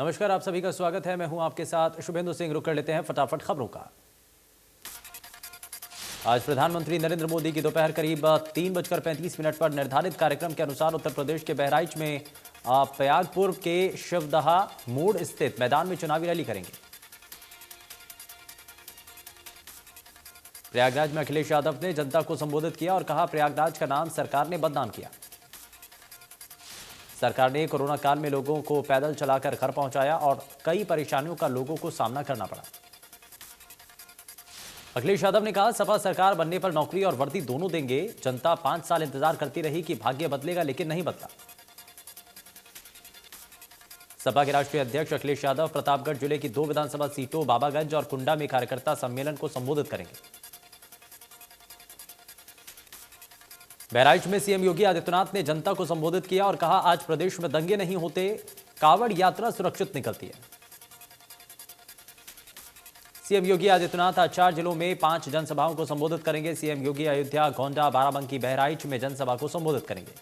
नमस्कार, आप सभी का स्वागत है। मैं हूं आपके साथ शुभेंदु सिंह। रुक कर लेते हैं फटाफट खबरों का। आज प्रधानमंत्री नरेंद्र मोदी की दोपहर करीब 3:35 पर निर्धारित कार्यक्रम के अनुसार उत्तर प्रदेश के बहराइच में प्रयागपुर के शिवदहा मोड़ स्थित मैदान में चुनावी रैली करेंगे। प्रयागराज में अखिलेश यादव ने जनता को संबोधित किया और कहा, प्रयागराज का नाम सरकार ने बदनाम किया। सरकार ने कोरोना काल में लोगों को पैदल चलाकर घर पहुंचाया और कई परेशानियों का लोगों को सामना करना पड़ा। अखिलेश यादव ने कहा, सपा सरकार बनने पर नौकरी और वर्दी दोनों देंगे। जनता 5 साल इंतजार करती रही कि भाग्य बदलेगा, लेकिन नहीं बदला। सपा के राष्ट्रीय अध्यक्ष अखिलेश यादव प्रतापगढ़ जिले की 2 विधानसभा सीटों बाबागंज और कुंडा में कार्यकर्ता सम्मेलन को संबोधित करेंगे। बहराइच में सीएम योगी आदित्यनाथ ने जनता को संबोधित किया और कहा, आज प्रदेश में दंगे नहीं होते, कांवड़ यात्रा सुरक्षित निकलती है। सीएम योगी आदित्यनाथ आज 4 जिलों में 5 जनसभाओं को संबोधित करेंगे। सीएम योगी अयोध्या, गोंडा, बाराबंकी, बहराइच में जनसभा को संबोधित करेंगे।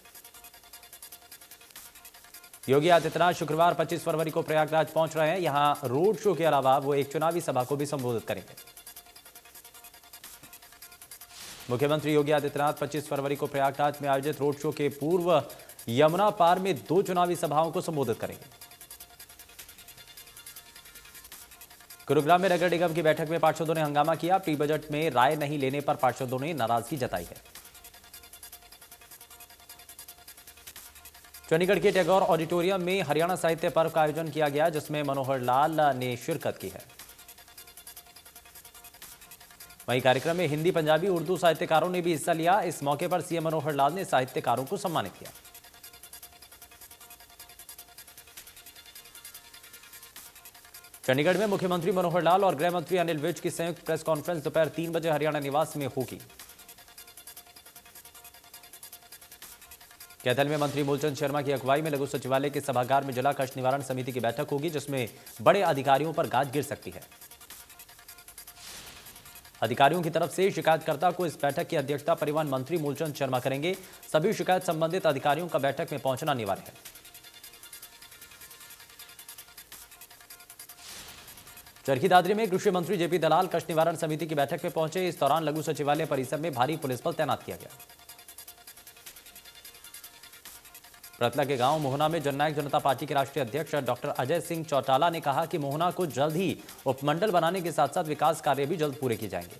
योगी आदित्यनाथ शुक्रवार 25 फरवरी को प्रयागराज पहुंच रहे हैं। यहां रोड शो के अलावा वो एक चुनावी सभा को भी संबोधित करेंगे। मुख्यमंत्री योगी आदित्यनाथ 25 फरवरी को प्रयागराज में आयोजित रोड शो के पूर्व यमुना पार में 2 चुनावी सभाओं को संबोधित करेंगे। गुरुग्राम में नगर निगम की बैठक में पार्षदों ने हंगामा किया। प्री बजट में राय नहीं लेने पर पार्षदों ने नाराजगी जताई है। चंडीगढ़ के टैगोर ऑडिटोरियम में हरियाणा साहित्य पर्व का आयोजन किया गया, जिसमें मनोहर लाल ने शिरकत की है। वहीं कार्यक्रम में हिंदी, पंजाबी, उर्दू साहित्यकारों ने भी हिस्सा लिया। इस मौके पर सीएम मनोहर लाल ने साहित्यकारों को सम्मानित किया। चंडीगढ़ में मुख्यमंत्री मनोहर लाल और गृह मंत्री अनिल विज की संयुक्त प्रेस कॉन्फ्रेंस दोपहर 3 बजे हरियाणा निवास में होगी। कैथल में मंत्री मूलचंद शर्मा की अगुवाई में लघु सचिवालय के सभागार में जिला कष्ट निवारण समिति की बैठक होगी, जिसमें बड़े अधिकारियों पर गाज गिर सकती है। अधिकारियों की तरफ से शिकायतकर्ता को इस बैठक की अध्यक्षता परिवहन मंत्री मूलचंद शर्मा करेंगे। सभी शिकायत संबंधित अधिकारियों का बैठक में पहुंचना अनिवार्य है। चरखी दादरी में कृषि मंत्री जेपी दलाल कष्ट निवारण समिति की बैठक में पहुंचे। इस दौरान लघु सचिवालय परिसर में भारी पुलिस बल तैनात किया गया। रतला के गांव मोहना में जननायक जनता पार्टी के राष्ट्रीय अध्यक्ष डॉक्टर अजय सिंह चौटाला ने कहा कि मोहना को जल्द ही उपमंडल बनाने के साथ साथ विकास कार्य भी जल्द पूरे किए जाएंगे।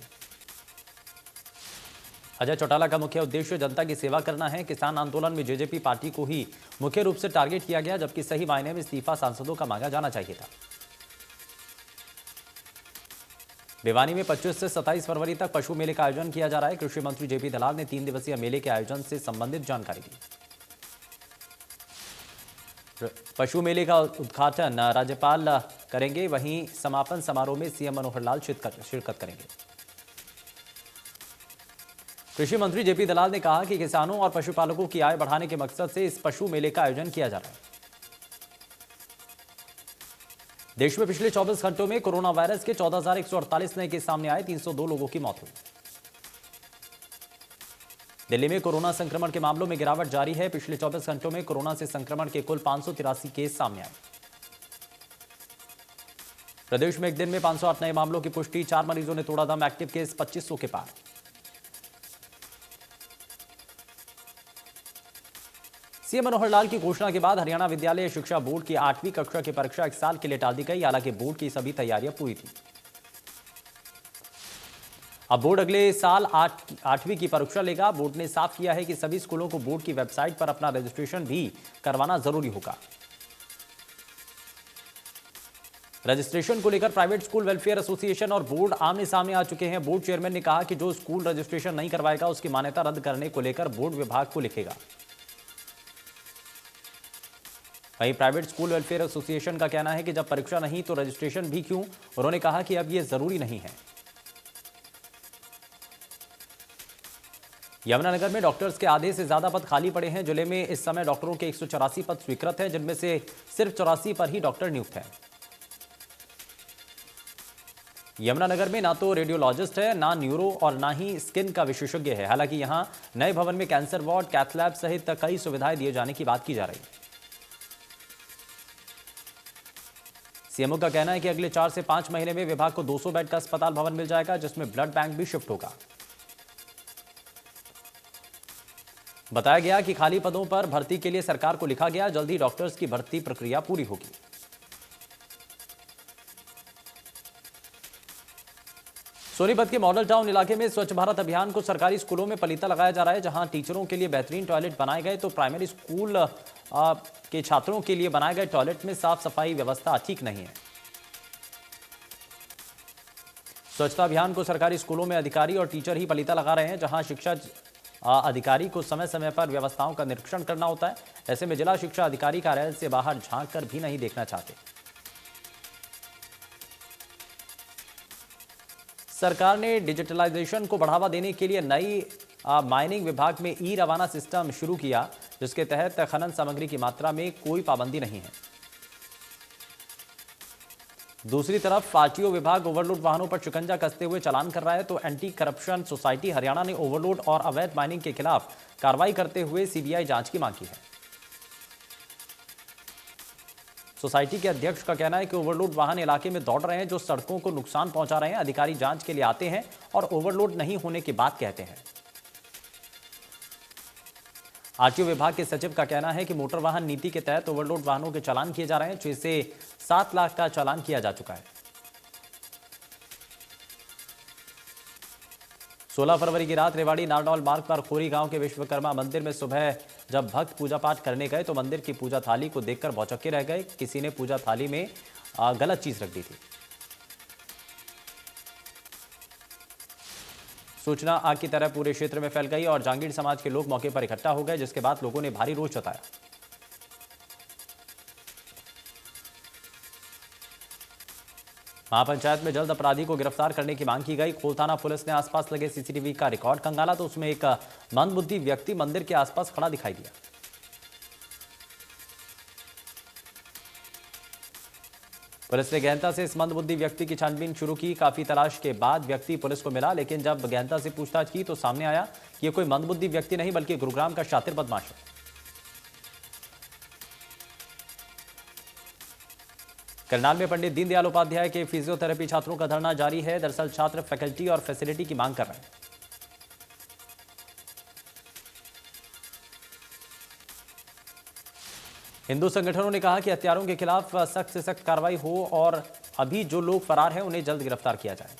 अजय चौटाला का मुख्य उद्देश्य जनता की सेवा करना है। किसान आंदोलन में जेजेपी पार्टी को ही मुख्य रूप से टारगेट किया गया, जबकि सही मायने में इस्तीफा सांसदों का मांगा जाना चाहिए था। भिवानी में 25 से 27 फरवरी तक पशु मेले का आयोजन किया जा रहा है। कृषि मंत्री जेपी दलाल ने 3 दिवसीय मेले के आयोजन से संबंधित जानकारी दी। पशु मेले का उद्घाटन राज्यपाल करेंगे। वहीं समापन समारोह में सीएम मनोहर लाल शिरकत करेंगे। कृषि मंत्री जेपी दलाल ने कहा कि किसानों और पशुपालकों की आय बढ़ाने के मकसद से इस पशु मेले का आयोजन किया जा रहा है। देश में पिछले 24 घंटों में कोरोना वायरस के 14,148 नए केस सामने आए। 302 लोगों की मौत हुई। दिल्ली में कोरोना संक्रमण के मामलों में गिरावट जारी है। पिछले 24 घंटों में कोरोना से संक्रमण के कुल 583 केस सामने आए। प्रदेश में एक दिन में 508 नए मामलों की पुष्टि। 4 मरीजों ने तोड़ा दम। एक्टिव केस 2500 के पार। सीएम मनोहर लाल की घोषणा के बाद हरियाणा विद्यालय शिक्षा बोर्ड की 8वीं कक्षा की परीक्षा 1 साल के लिए टाल दी गई। हालांकि बोर्ड की सभी तैयारियां पूरी थी। अब बोर्ड अगले साल 8वीं की परीक्षा लेगा। बोर्ड ने साफ किया है कि सभी स्कूलों को बोर्ड की वेबसाइट पर अपना रजिस्ट्रेशन भी करवाना जरूरी होगा। रजिस्ट्रेशन को लेकर प्राइवेट स्कूल वेलफेयर एसोसिएशन और बोर्ड आमने सामने आ चुके हैं। बोर्ड चेयरमैन ने कहा कि जो स्कूल रजिस्ट्रेशन नहीं करवाएगा उसकी मान्यता रद्द करने को लेकर बोर्ड विभाग को लिखेगा। वहीं प्राइवेट स्कूल वेलफेयर एसोसिएशन का कहना है कि जब परीक्षा नहीं तो रजिस्ट्रेशन भी क्यों। उन्होंने कहा कि अब यह जरूरी नहीं है। यमुनानगर में डॉक्टर्स के आधे से ज्यादा पद खाली पड़े हैं। जिले में इस समय डॉक्टरों के 184 पद स्वीकृत हैं, जिनमें से सिर्फ 84 पर ही डॉक्टर नियुक्त हैं। यमुनानगर में ना तो रेडियोलॉजिस्ट है, ना न्यूरो और ना ही स्किन का विशेषज्ञ है। हालांकि यहां नए भवन में कैंसर वार्ड, कैथ लैब सहित कई सुविधाएं दिए जाने की बात की जा रही है। सीएमओ का कहना है कि अगले 4 से 5 महीने में विभाग को 200 बेड का अस्पताल भवन मिल जाएगा, जिसमें ब्लड बैंक भी शिफ्ट होगा। बताया गया कि खाली पदों पर भर्ती के लिए सरकार को लिखा गया, जल्द ही डॉक्टर्स की भर्ती प्रक्रिया पूरी होगी। सोनीपत के मॉडल टाउन इलाके में स्वच्छ भारत अभियान को सरकारी स्कूलों में पलीता लगाया जा रहा है। जहां टीचरों के लिए बेहतरीन टॉयलेट बनाए गए, तो प्राइमरी स्कूल के छात्रों के लिए बनाए गए टॉयलेट में साफ सफाई व्यवस्था ठीक नहीं है। स्वच्छता अभियान को सरकारी स्कूलों में अधिकारी और टीचर ही पलीता लगा रहे हैं, जहां शिक्षा अधिकारी को समय समय पर व्यवस्थाओं का निरीक्षण करना होता है। ऐसे में जिला शिक्षा अधिकारी कार्यालय से बाहर झांक कर भी नहीं देखना चाहते। सरकार ने डिजिटलाइजेशन को बढ़ावा देने के लिए नई माइनिंग विभाग में ई रवाना सिस्टम शुरू किया, जिसके तहत खनन सामग्री की मात्रा में कोई पाबंदी नहीं है। दूसरी तरफ आरटीओ विभाग ओवरलोड वाहनों पर शिकंजा कसते हुए चालान कर रहा है, तो एंटी करप्शन सोसाइटी हरियाणा ने ओवरलोड और अवैध माइनिंग के खिलाफ कार्रवाई करते हुए सीबीआई जांच की मांग की है। सोसाइटी के अध्यक्ष का कहना है कि ओवरलोड वाहन इलाके में दौड़ रहे हैं, जो सड़कों को नुकसान पहुंचा रहे हैं। अधिकारी जांच के लिए आते हैं और ओवरलोड नहीं होने की बात कहते हैं। आरटीओ विभाग के सचिव का कहना है कि मोटर वाहन नीति के तहत ओवरलोड वाहनों के चालान किए जा रहे हैं। 6 से 7 लाख का चालान किया जा चुका है। 16 फरवरी की रात रेवाड़ी नारनौल मार्ग पर खोरी गांव के विश्वकर्मा मंदिर में सुबह जब भक्त पूजा पाठ करने गए, तो मंदिर की पूजा थाली को देखकर भौचक्के रह गए। किसी ने पूजा थाली में गलत चीज रख दी थी। सूचना आग की तरह पूरे क्षेत्र में फैल गई और जांगीर समाज के लोग मौके पर इकट्ठा हो गए, जिसके बाद लोगों ने भारी रोष जताया। महापंचायत में जल्द अपराधी को गिरफ्तार करने की मांग की गई। खोल थाना पुलिस ने आसपास लगे सीसीटीवी का रिकॉर्ड खंगाला, तो उसमें एक मंदबुद्धि व्यक्ति मंदिर के आसपास खड़ा दिखाई दिया। पुलिस ने गहनता से इस मंदबुद्धि व्यक्ति की छानबीन शुरू की। काफी तलाश के बाद व्यक्ति पुलिस को मिला, लेकिन जब गहनता से पूछताछ की तो सामने आया कि यह कोई मंदबुद्धि व्यक्ति नहीं, बल्कि गुरुग्राम का शातिर बदमाश है। करनाल में पंडित दीनदयाल उपाध्याय के फिजियोथेरेपी छात्रों का धरना जारी है। दरअसल छात्र फैकल्टी और फैसिलिटी की मांग कर रहे हैं। हिंदू संगठनों ने कहा कि हत्यारों के खिलाफ सख्त से सख्त कार्रवाई हो और अभी जो लोग फरार हैं उन्हें जल्द गिरफ्तार किया जाए।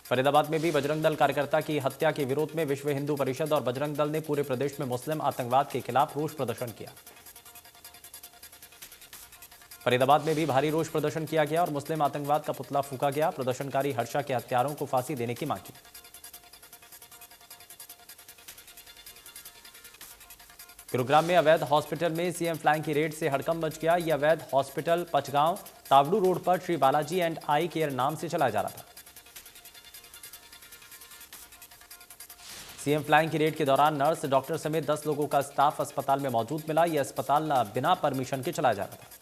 फरीदाबाद में भी बजरंग दल कार्यकर्ता की हत्या के विरोध में विश्व हिंदू परिषद और बजरंग दल ने पूरे प्रदेश में मुस्लिम आतंकवाद के खिलाफ रोष प्रदर्शन किया। फरीदाबाद में भी भारी रोष प्रदर्शन किया गया और मुस्लिम आतंकवाद का पुतला फूंका गया। प्रदर्शनकारी हर्षा के हत्यारों को फांसी देने की मांग की। गुरुग्राम में अवैध हॉस्पिटल में सीएम फ्लाइंग की रेड से हड़कंप मच गया। यह अवैध हॉस्पिटल पचगांव तावड़ू रोड पर Shri Balaji and I care नाम से चलाया जा रहा था। सीएम फ्लाइंग की रेड के दौरान नर्स, डॉक्टर समेत 10 लोगों का स्टाफ अस्पताल में मौजूद मिला। यह अस्पताल बिना परमिशन के चलाया जा रहा था।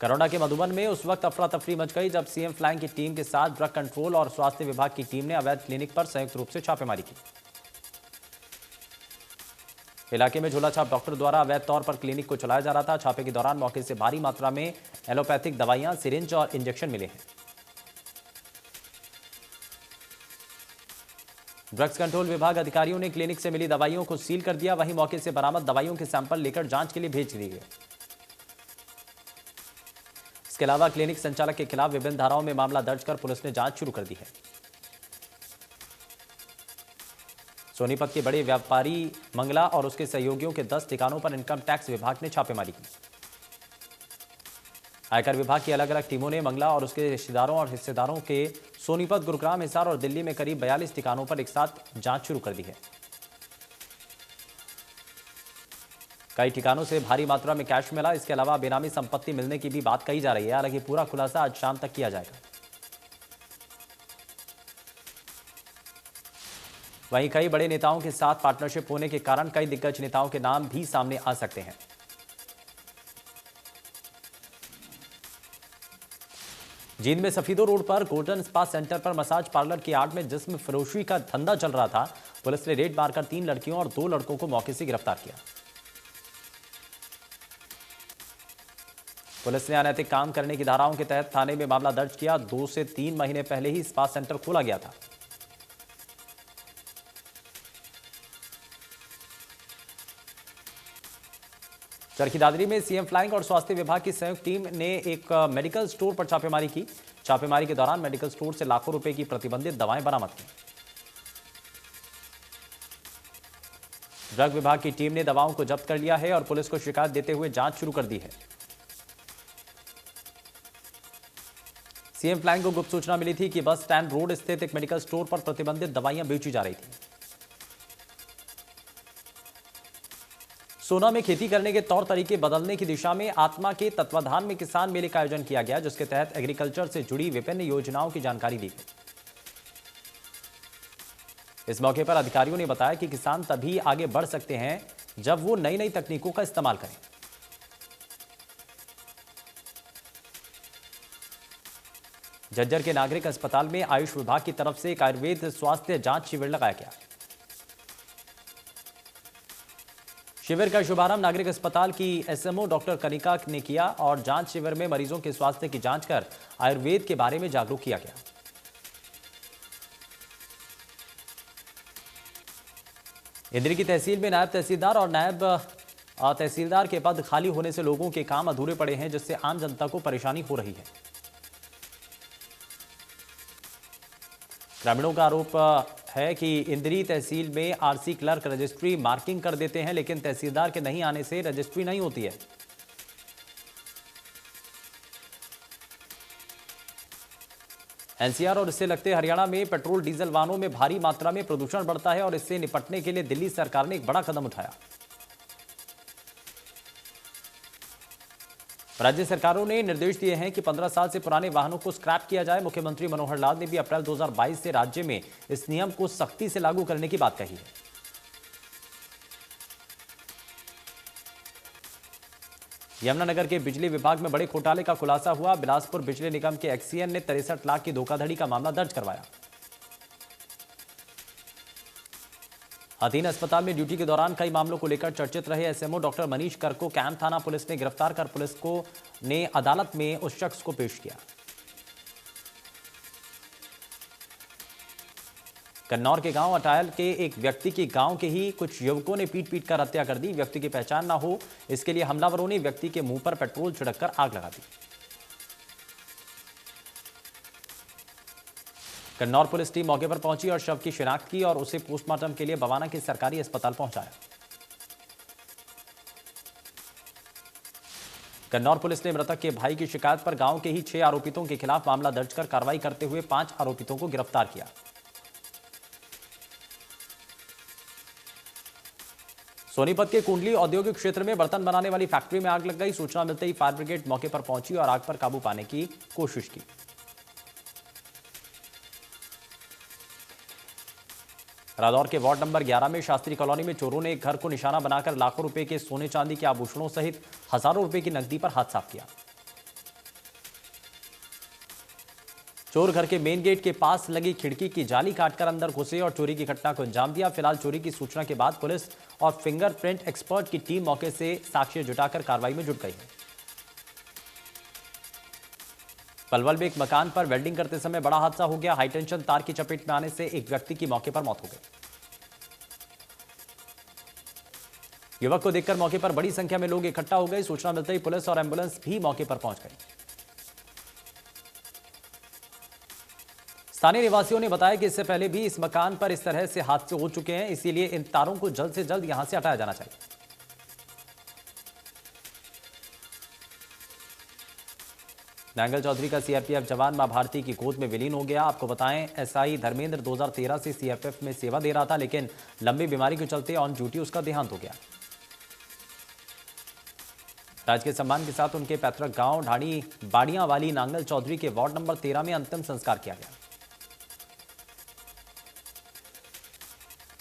करोड़ा के मधुबन में उस वक्त अफरा तफरी मच गई जब सीएम फ्लाइंग की टीम के साथ ड्रग कंट्रोल और स्वास्थ्य विभाग की टीम ने अवैध क्लिनिक पर संयुक्त रूप से छापेमारी की। इलाके में झोलाछाप डॉक्टर द्वारा अवैध तौर पर क्लिनिक को चलाया जा रहा था। छापे के दौरान मौके से भारी मात्रा में एलोपैथिक दवाइयां, सिरिंज और इंजेक्शन मिले हैं। ड्रग्स कंट्रोल विभाग अधिकारियों ने क्लिनिक से मिली दवाइयों को सील कर दिया। वहीं मौके से बरामद दवाइयों के सैंपल लेकर जांच के लिए भेज दिए गए। इसके अलावा क्लिनिक संचालक के खिलाफ विभिन्न धाराओं में मामला दर्ज कर पुलिस ने जांच शुरू कर दी है। सोनीपत के बड़े व्यापारी मंगला और उसके सहयोगियों के 10 ठिकानों पर इनकम टैक्स विभाग ने छापेमारी की। आयकर विभाग की अलग अलग टीमों ने मंगला और उसके रिश्तेदारों और हिस्सेदारों के सोनीपत, गुरुग्राम, हिसार और दिल्ली में करीब 42 ठिकानों पर एक साथ जांच शुरू कर दी है। कई ठिकानों से भारी मात्रा में कैश मिला। इसके अलावा बेनामी संपत्ति मिलने की भी बात कही जा रही है। हालांकि पूरा खुलासा आज शाम तक किया जाएगा। वहीं कई बड़े नेताओं के साथ पार्टनरशिप होने के कारण कई दिग्गज नेताओं के नाम भी सामने आ सकते हैं। जींद में सफीदो रोड पर गोल्डन स्पा सेंटर पर मसाज पार्लर की आड़ में जिस्म फरोशी का धंधा चल रहा था। पुलिस ने रेड मारकर 3 लड़कियों और 2 लड़कों को मौके से गिरफ्तार किया। पुलिस ने अनैतिक काम करने की धाराओं के तहत थाने में मामला दर्ज किया। 2 से 3 महीने पहले ही स्पा सेंटर खोला गया था। चरखी दादरी में सीएम फ्लाइंग और स्वास्थ्य विभाग की संयुक्त टीम ने एक मेडिकल स्टोर पर छापेमारी की। छापेमारी के दौरान मेडिकल स्टोर से लाखों रुपए की प्रतिबंधित दवाएं बरामद की। ड्रग विभाग की टीम ने दवाओं को जब्त कर लिया है और पुलिस को शिकायत देते हुए जांच शुरू कर दी है। सीएम फ्लाइंग को गुप्त सूचना मिली थी कि बस स्टैंड रोड स्थित एक मेडिकल स्टोर पर प्रतिबंधित दवाइयां बेची जा रही थी। सोना में खेती करने के तौर तरीके बदलने की दिशा में आत्मा के तत्वाधान में किसान मेले का आयोजन किया गया, जिसके तहत एग्रीकल्चर से जुड़ी विभिन्न योजनाओं की जानकारी दी गई। इस मौके पर अधिकारियों ने बताया कि किसान तभी आगे बढ़ सकते हैं जब वो नई नई तकनीकों का इस्तेमाल करें। झज्जर के नागरिक अस्पताल में आयुष विभाग की तरफ से एक आयुर्वेद स्वास्थ्य जांच शिविर लगाया गया। शिविर का शुभारंभ नागरिक अस्पताल की एसएमओ डॉक्टर कनिका ने किया और जांच शिविर में मरीजों के स्वास्थ्य की जांच कर आयुर्वेद के बारे में जागरूक किया गया। इंद्री की तहसील में नायब तहसीलदार और नायब तहसीलदार के पद खाली होने से लोगों के काम अधूरे पड़े हैं, जिससे आम जनता को परेशानी हो रही है। ग्रामीणों का आरोप है कि इंद्री तहसील में आरसी क्लर्क रजिस्ट्री मार्किंग कर देते हैं, लेकिन तहसीलदार के नहीं आने से रजिस्ट्री नहीं होती है। एनसीआर और इससे लगते हरियाणा में पेट्रोल डीजल वाहनों में भारी मात्रा में प्रदूषण बढ़ता है और इससे निपटने के लिए दिल्ली सरकार ने एक बड़ा कदम उठाया। राज्य सरकारों ने निर्देश दिए हैं कि 15 साल से पुराने वाहनों को स्क्रैप किया जाए। मुख्यमंत्री मनोहर लाल ने भी अप्रैल 2022 से राज्य में इस नियम को सख्ती से लागू करने की बात कही है। यमुनानगर के बिजली विभाग में बड़े घोटाले का खुलासा हुआ। बिलासपुर बिजली निगम के एक्सीएन ने 63 लाख की धोखाधड़ी का मामला दर्ज करवाया। अधीन अस्पताल में ड्यूटी के दौरान कई मामलों को लेकर चर्चित रहे एसएमओ डॉक्टर मनीष कर को कैंप थाना पुलिस ने गिरफ्तार कर पुलिस को ने अदालत में उस शख्स को पेश किया। कन्नौर के गांव अटायल के एक व्यक्ति की गांव के ही कुछ युवकों ने पीट कर हत्या कर दी। व्यक्ति की पहचान न हो इसके लिए हमलावरों ने व्यक्ति के मुंह पर पेट्रोल छिड़ककर आग लगा दी। कन्नौर पुलिस टीम मौके पर पहुंची और शव की शिनाख्त की और उसे पोस्टमार्टम के लिए बवाना के सरकारी अस्पताल पहुंचाया। कन्नौर पुलिस ने मृतक के भाई की शिकायत पर गांव के ही 6 आरोपितों के खिलाफ मामला दर्ज कर कार्रवाई करते हुए 5 आरोपितों को गिरफ्तार किया। सोनीपत के कुंडली औद्योगिक क्षेत्र में बर्तन बनाने वाली फैक्ट्री में आग लग गई। सूचना मिलते ही फायर ब्रिगेड मौके पर पहुंची और आग पर काबू पाने की कोशिश की। रादौर के वार्ड नंबर 11 में शास्त्री कॉलोनी में चोरों ने एक घर को निशाना बनाकर लाखों रुपए के सोने चांदी के आभूषणों सहित हजारों रुपए की नकदी पर हाथ साफ किया। चोर घर के मेन गेट के पास लगी खिड़की की जाली काटकर अंदर घुसे और चोरी की घटना को अंजाम दिया। फिलहाल चोरी की सूचना के बाद पुलिस और फिंगरप्रिंट एक्सपर्ट की टीम मौके से साक्ष्य जुटाकर कार्रवाई में जुट गई है। पलवल में एक मकान पर वेल्डिंग करते समय बड़ा हादसा हो गया। हाईटेंशन तार की चपेट में आने से एक व्यक्ति की मौके पर मौत हो गई। युवक को देखकर मौके पर बड़ी संख्या में लोग इकट्ठा हो गए। सूचना मिलते ही पुलिस और एम्बुलेंस भी मौके पर पहुंच गई। स्थानीय निवासियों ने बताया कि इससे पहले भी इस मकान पर इस तरह से हादसे हो चुके हैं, इसीलिए इन तारों को जल्द से जल्द यहां से हटाया जाना चाहिए। नांगल चौधरी का सीआरपीएफ जवान मां भारती की गोद में विलीन हो गया। आपको बताएं, एसआई धर्मेंद्र 2013 से सीआरपीएफ में सेवा दे रहा था, लेकिन लंबी बीमारी के चलते ऑन ड्यूटी उसका देहांत हो गया। राजकीय सम्मान के साथ उनके पैतृक गांव ढाणी बाड़ियां वाली नांगल चौधरी के वार्ड नंबर 13 में अंतिम संस्कार किया गया।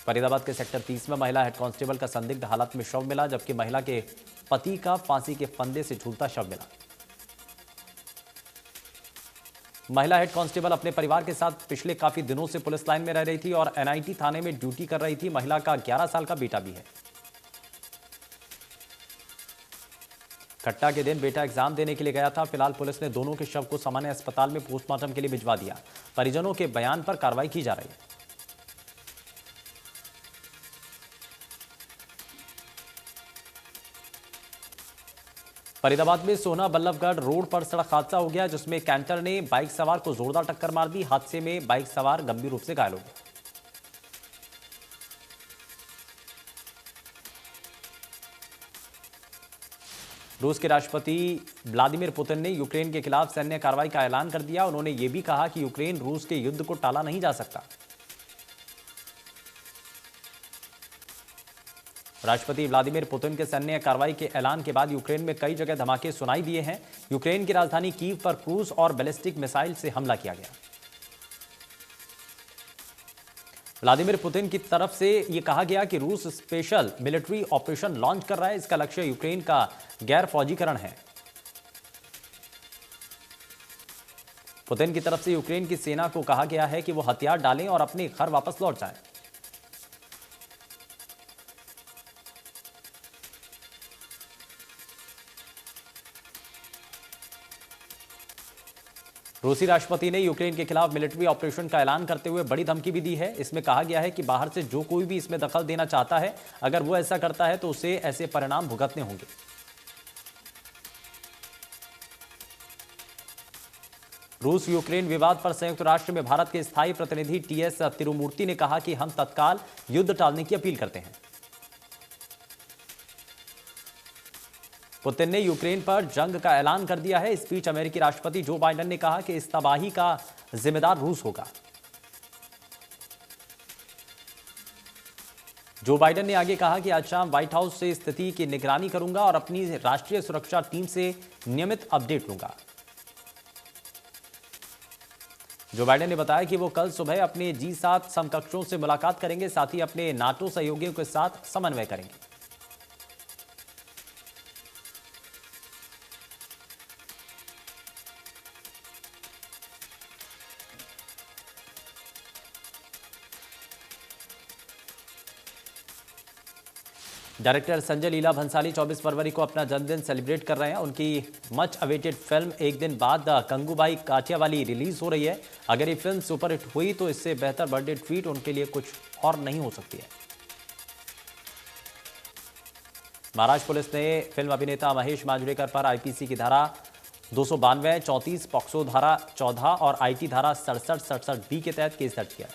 फरीदाबाद के सेक्टर 30 में महिला हेड कांस्टेबल का संदिग्ध हालत में शव मिला, जबकि महिला के पति का फांसी के फंदे से झूलता शव मिला। महिला हेड कांस्टेबल अपने परिवार के साथ पिछले काफी दिनों से पुलिस लाइन में रह रही थी और एनआईटी थाने में ड्यूटी कर रही थी। महिला का 11 साल का बेटा भी है। घटना के दिन बेटा एग्जाम देने के लिए गया था। फिलहाल पुलिस ने दोनों के शव को सामान्य अस्पताल में पोस्टमार्टम के लिए भिजवा दिया। परिजनों के बयान पर कार्रवाई की जा रही है। फरीदाबाद में सोना बल्लभगढ़ रोड पर सड़क हादसा हो गया, जिसमें कैंटर ने बाइक सवार को जोरदार टक्कर मार दी। हादसे में बाइक सवार गंभीर रूप से घायल हो गया। रूस के राष्ट्रपति व्लादिमीर पुतिन ने यूक्रेन के खिलाफ सैन्य कार्रवाई का ऐलान कर दिया। उन्होंने यह भी कहा कि यूक्रेन रूस के युद्ध को टाला नहीं जा सकता। राष्ट्रपति व्लादिमीर पुतिन के सैन्य कार्रवाई के ऐलान के बाद यूक्रेन में कई जगह धमाके सुनाई दिए हैं। यूक्रेन की राजधानी कीव पर क्रूज और बैलिस्टिक मिसाइल से हमला किया गया। व्लादिमीर पुतिन की तरफ से यह कहा गया कि रूस स्पेशल मिलिट्री ऑपरेशन लॉन्च कर रहा है। इसका लक्ष्य यूक्रेन का गैर फौजीकरण है। पुतिन की तरफ से यूक्रेन की सेना को कहा गया है कि वो हथियार डालें और अपने घर वापस लौट जाएं। रूसी राष्ट्रपति ने यूक्रेन के खिलाफ मिलिट्री ऑपरेशन का ऐलान करते हुए बड़ी धमकी भी दी है। इसमें कहा गया है कि बाहर से जो कोई भी इसमें दखल देना चाहता है, अगर वो ऐसा करता है तो उसे ऐसे परिणाम भुगतने होंगे। रूस यूक्रेन विवाद पर संयुक्त राष्ट्र में भारत के स्थायी प्रतिनिधि टीएस तिरुमूर्ति ने कहा कि हम तत्काल युद्ध टालने की अपील करते हैं। पुतिन ने यूक्रेन पर जंग का ऐलान कर दिया है। इस बीच अमेरिकी राष्ट्रपति जो बाइडेन ने कहा कि इस तबाही का जिम्मेदार रूस होगा। जो बाइडेन ने आगे कहा कि आज शाम व्हाइट हाउस से स्थिति की निगरानी करूंगा और अपनी राष्ट्रीय सुरक्षा टीम से नियमित अपडेट लूंगा। जो बाइडेन ने बताया कि वो कल सुबह अपने G7 समकक्षों से मुलाकात करेंगे, साथ ही अपने नाटो सहयोगियों के साथ समन्वय करेंगे। डायरेक्टर संजय लीला भंसाली 24 फरवरी को अपना जन्मदिन सेलिब्रेट कर रहे हैं। उनकी मच अवेटेड फिल्म एक दिन बाद गंगूबाई काठियावाली रिलीज हो रही है। अगर ये फिल्म सुपरहिट हुई तो इससे बेहतर बर्थडे ट्रीट उनके लिए कुछ और नहीं हो सकती है। महाराष्ट्र पुलिस ने फिल्म अभिनेता महेश मांजरेकर पर आईपीसी की धारा 292, 34, पॉक्सो धारा 14 और आईटी धारा 67 बी के तहत केस दर्ज किया।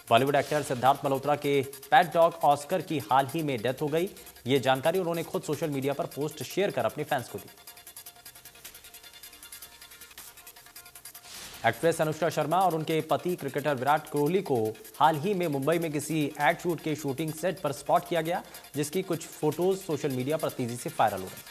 बॉलीवुड एक्टर सिद्धार्थ मल्होत्रा के पेट डॉग ऑस्कर की हाल ही में डेथ हो गई। ये जानकारी उन्होंने खुद सोशल मीडिया पर पोस्ट शेयर कर अपने फैंस को दी। एक्ट्रेस अनुष्का शर्मा और उनके पति क्रिकेटर विराट कोहली को हाल ही में मुंबई में किसी एड शूट के शूटिंग सेट पर स्पॉट किया गया, जिसकी कुछ फोटोज सोशल मीडिया पर तेजी से वायरल हो रही।